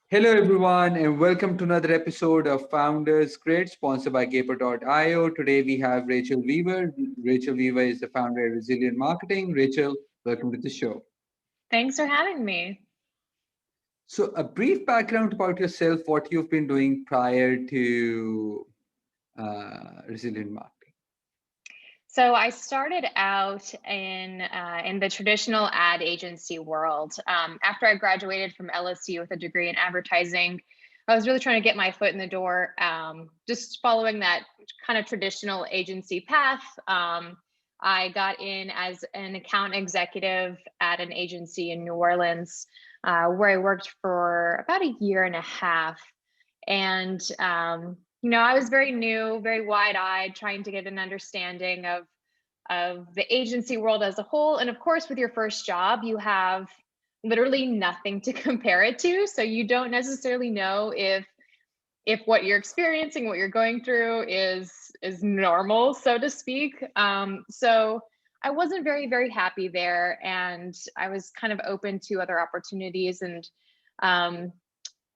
Hello, everyone, and welcome to another episode of Founders Grid, sponsored by Gaper.io. Today we have Rachel Weaver. Rachel Weaver is the founder of Resilient Marketing. Rachel, welcome to the show. Thanks for having me. So, a brief background about yourself, what you've been doing prior to Resilient Marketing. So I started out in the traditional ad agency world. After I graduated from LSU with a degree in advertising, I was really trying to get my foot in the door, just following that kind of traditional agency path. I got in as an account executive at an agency in New Orleans, where I worked for about a year and a half. And I was very new, very wide-eyed, trying to get an understanding of the agency world as a whole. And of course, with your first job, you have literally nothing to compare it to. So you don't necessarily know if what you're experiencing, what you're going through is normal, so to speak. So I wasn't very happy there, and I was kind of open to other opportunities. And um,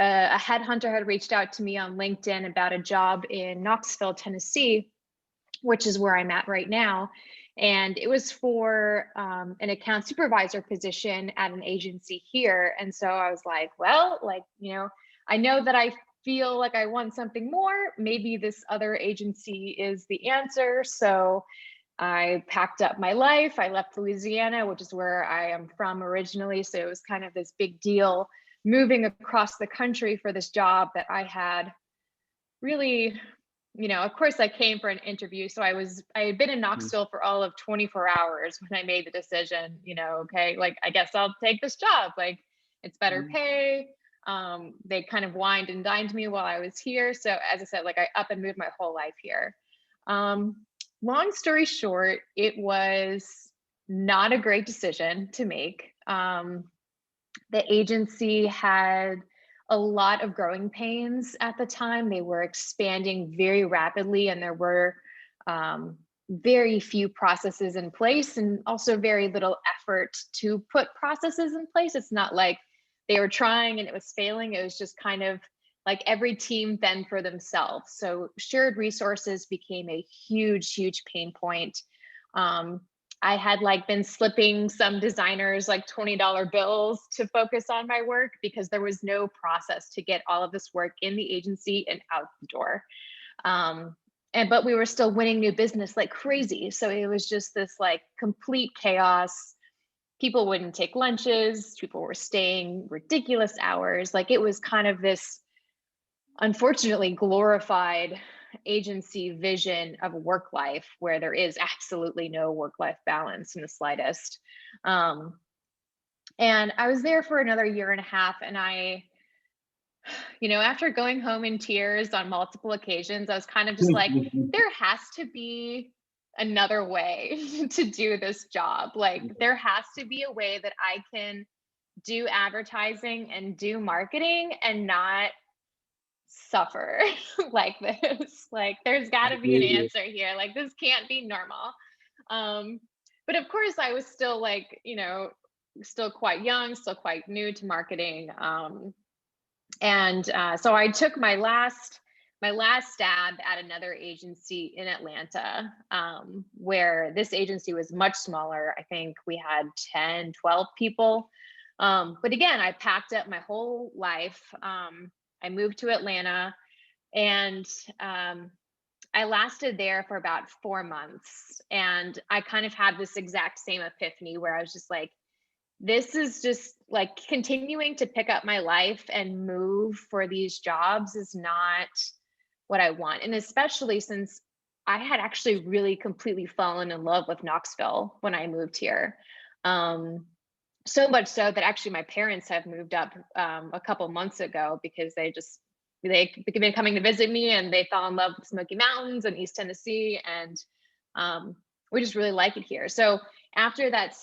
a headhunter had reached out to me on LinkedIn about a job in Knoxville, Tennessee, which is where I'm at right now. And it was for an account supervisor position at an agency here. And so I was like, well, I know that I feel like I want something more. Maybe this other agency is the answer. So I packed up my life. I left Louisiana, which is where I am from originally. So it was kind of this big deal moving across the country for this job that I had really, of course I came for an interview. So I had been in Knoxville for all of 24 hours when I made the decision, okay, like, I guess I'll take this job. Like, it's better pay. They kind of wined and dined me while I was here. So as I said, like, I up and moved my whole life here. Long story short, it was not a great decision to make. The agency had a lot of growing pains at the time. They were expanding very rapidly, and there were very few processes in place, and also very little effort to put processes in place. It's not like they were trying and it was failing. It was just kind of like every team fend for themselves. So shared resources became a huge pain point. I had been slipping some designers like $20 bills to focus on my work because there was no process to get all of this work in the agency and out the door. But we were still winning new business like crazy. So it was just this complete chaos. People wouldn't take lunches. People were staying ridiculous hours. It was kind of this, unfortunately, glorified agency vision of work life where there is absolutely no work-life balance in the slightest. And I was there for another year and a half, and after going home in tears on multiple occasions, I was kind of just like, there has to be another way to do this job. There has to be a way that I can do advertising and do marketing and not suffer like this. There's got to be an answer here. This can't be normal. But of course, I was still still quite young, still quite new to marketing. So I took my last stab at another agency in Atlanta, where this agency was much smaller. I think we had 10, 12 people. But again, I packed up my whole life. I moved to Atlanta, and I lasted there for about 4 months. And I kind of had this exact same epiphany where I was just like, this is just continuing to pick up my life and move for these jobs is not what I want. And especially since I had actually really completely fallen in love with Knoxville when I moved here. So much so that actually my parents have moved up a couple months ago because they've been coming to visit me, and they fell in love with Smoky Mountains and East Tennessee, and we just really like it here. So after that,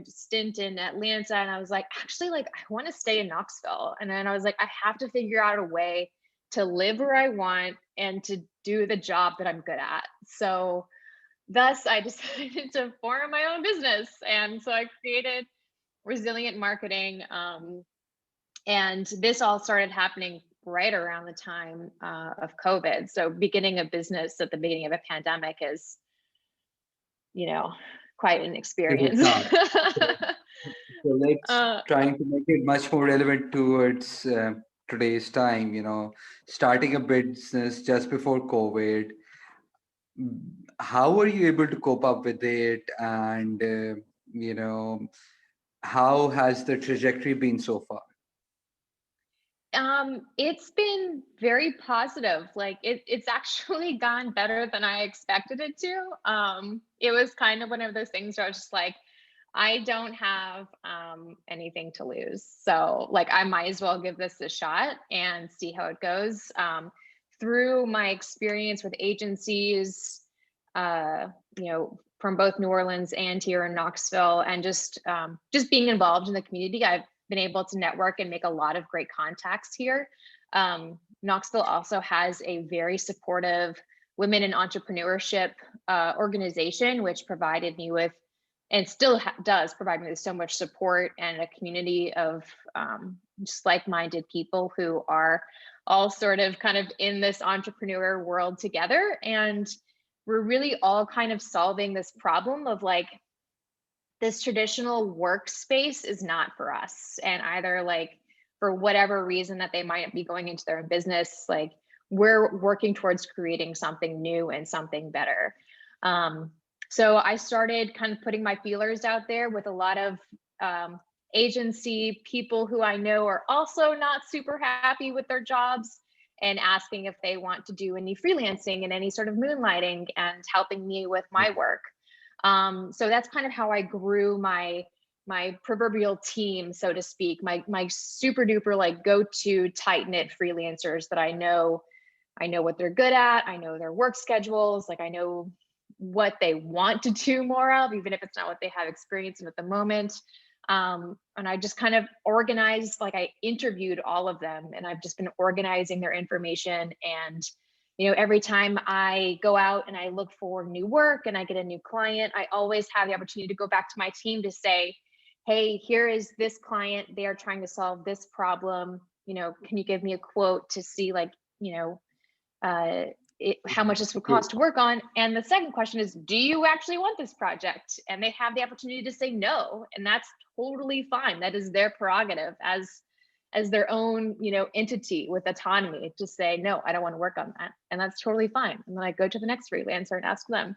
stint in Atlanta, and I was like, actually, I want to stay in Knoxville. And then I was like, I have to figure out a way to live where I want and to do the job that I'm good at. So thus, I decided to form my own business, and so I created Resilient Marketing. And this all started happening right around the time of COVID. So beginning a business at the beginning of a pandemic is, you know, quite an It is experience. not. So, so let's uh, trying to make it much more relevant towards today's time. Starting a business just before COVID, how were you able to cope up with it, and you know, how has the trajectory been so far? it's been very positive. Like it's actually gone better than I expected it to. It was kind of one of those things where I was just like, I don't have anything to lose. So like I might as well give this a shot and see how it goes. Through my experience with agencies, uh, from both New Orleans and here in Knoxville, and just being involved in the community, I've been able to network and make a lot of great contacts here. Knoxville also has a very supportive women in entrepreneurship organization, which provided me with, and still does provide me with, so much support and a community of just like-minded people who are all sort of kind of in this entrepreneur world together. And we're really all kind of solving this problem of like, this traditional workspace is not for us. And either like for whatever reason that they might be going into their own business, like we're working towards creating something new and something better. So I started kind of putting my feelers out there with a lot of agency people who I know are also not super happy with their jobs, and asking if they want to do any freelancing and any sort of moonlighting and helping me with my work. So that's kind of how I grew my proverbial team, so to speak, my super duper like go-to tight knit freelancers that I know what they're good at. I know their work schedules. Like I know what they want to do more of, even if it's not what they have experience in at the moment. And I just kind of organized, like I interviewed all of them, and I've just been organizing their information. And every time I go out and I look for new work and I get a new client, I always have the opportunity to go back to my team to say, hey, here is this client. They are trying to solve this problem. Can you give me a quote to see like, how much this would cost to work on? And the second question is, do you actually want this project? And they have the opportunity to say no, and that's totally fine. That is their prerogative as their own entity with autonomy to say no, I don't want to work on that, and that's totally fine. And then I go to the next freelancer and ask them.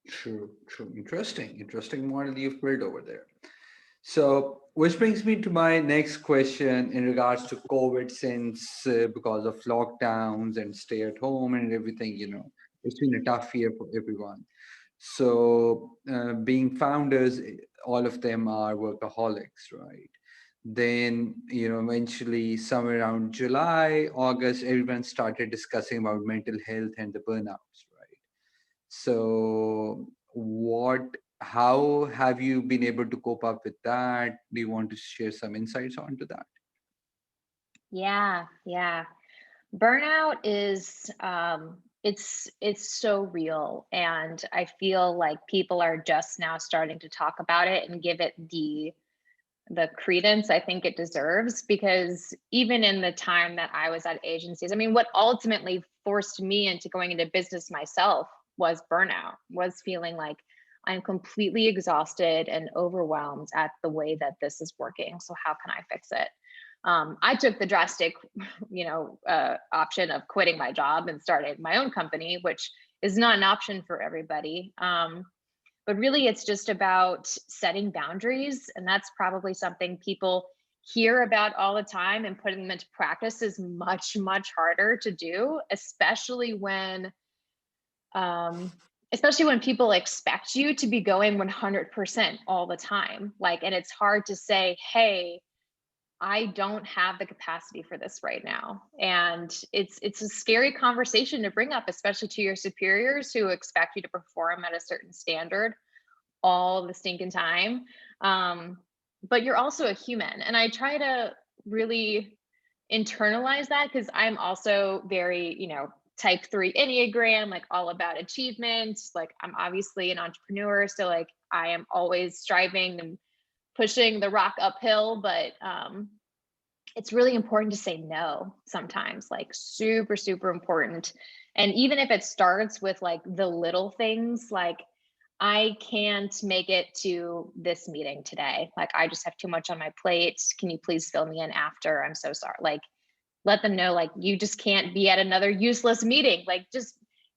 True, true. Interesting model you've built over there. So, which brings me to my next question in regards to COVID, since because of lockdowns and stay at home and everything, it's been a tough year for everyone. So, being founders, all of them are workaholics, right? Then, eventually, somewhere around July, August, everyone started discussing about mental health and the burnouts, right? So, how have you been able to cope up with that? Do you want to share some insights onto that? Yeah. Burnout is it's so real, and I feel like people are just now starting to talk about it and give it the credence I think it deserves. Because even in the time that I was at agencies, I mean, what ultimately forced me into going into business myself was burnout, was feeling like I'm completely exhausted and overwhelmed at the way that this is working. So how can I fix it? I took the drastic, option of quitting my job and starting my own company, which is not an option for everybody. But really, it's just about setting boundaries. And that's probably something people hear about all the time, and putting them into practice is much, much harder to do, especially when people expect you to be going 100% all the time. Like, and it's hard to say, hey, I don't have the capacity for this right now. And it's a scary conversation to bring up, especially to your superiors who expect you to perform at a certain standard all the stinking time. But you're also a human. And I try to really internalize that, because I'm also very, type 3 Enneagram, like all about achievement. Like I'm obviously an entrepreneur. So like I am always striving and pushing the rock uphill. But it's really important to say no sometimes, like super, super important. And even if it starts with like the little things, like I can't make it to this meeting today. Like I just have too much on my plate. Can you please fill me in after? I'm so sorry. Like let them know like you just can't be at another useless meeting. Like just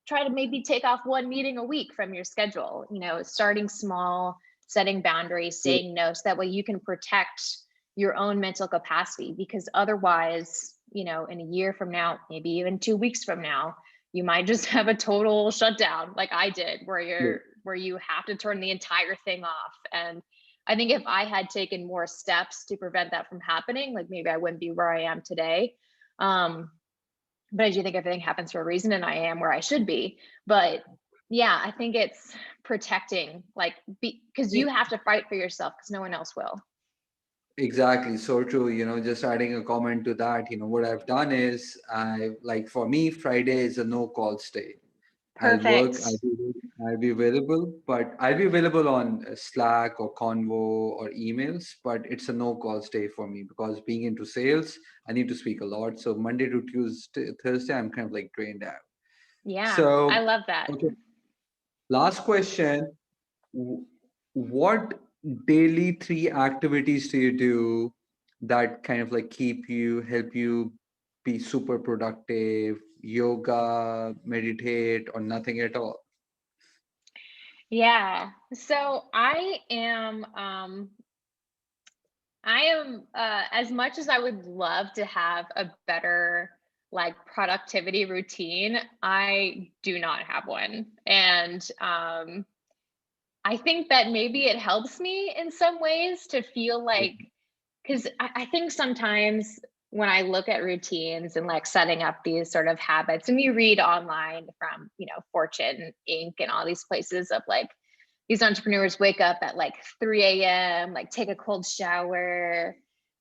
try to maybe take off one meeting a week from your schedule, starting small, setting boundaries, True. saying no, so that way you can protect your own mental capacity, because otherwise, in a year from now, maybe even 2 weeks from now, you might just have a total shutdown like I did, where you have to turn the entire thing off. And I think if I had taken more steps to prevent that from happening, like maybe I wouldn't be where I am today. um but I do think everything happens for a reason, and I am where I should be. But yeah, I think it's protecting, like, because you have to fight for yourself because no one else will. Exactly, so true. Just adding a comment to that, what I've done is for me, Friday is a no call day. I'll work, Perfect. I'll be available, but I'll be available on Slack or Convo or emails, but it's a no calls day for me because being into sales, I need to speak a lot. So Monday to Tuesday, Thursday, I'm kind of like drained out. Yeah, I So, love that. okay, last question. W- What daily three activities do you do that kind of like help you be super productive? Yoga, meditate, or nothing at all? Yeah. So I am, as much as I would love to have a better like productivity routine, I do not have one. And I think that maybe it helps me in some ways to feel like, because I think sometimes when I look at routines and like setting up these sort of habits, and you read online from, Fortune Inc. and all these places of like these entrepreneurs wake up at like 3 a.m., like take a cold shower,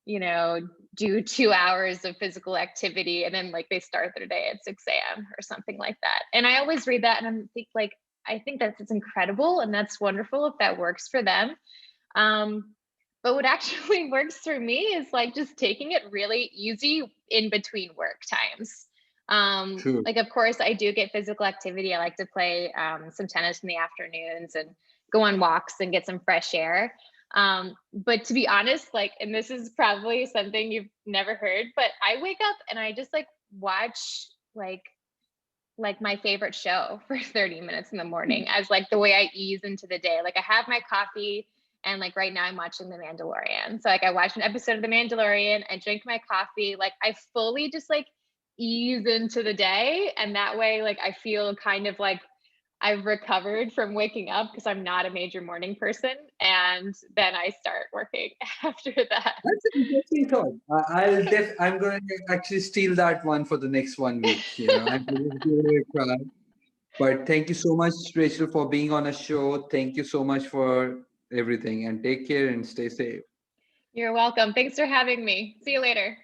you know, do 2 hours of physical activity, and then like they start their day at 6 a.m. or something like that. And I always read that and I'm think like, I think that's incredible and that's wonderful if that works for them. Um, but what actually works for me is like just taking it really easy in between work times. True. Like, of course, I do get physical activity. I like to play some tennis in the afternoons and go on walks and get some fresh air. But to be honest, like, and this is probably something you've never heard, but I wake up and I just like watch like my favorite show for 30 minutes in the morning as like the way I ease into the day. Like I have my coffee and like right now I'm watching The Mandalorian. So like I watch an episode of The Mandalorian, I drink my coffee, like I fully just like ease into the day. And that way, like I feel kind of like I've recovered from waking up because I'm not a major morning person. And then I start working after that. That's an interesting thought. I'm going to actually steal that one for the next 1 week. I'm going to give it a try. But thank you so much, Rachel, for being on a show. Thank you so much for everything, and take care and stay safe. You're welcome. Thanks for having me. See you later.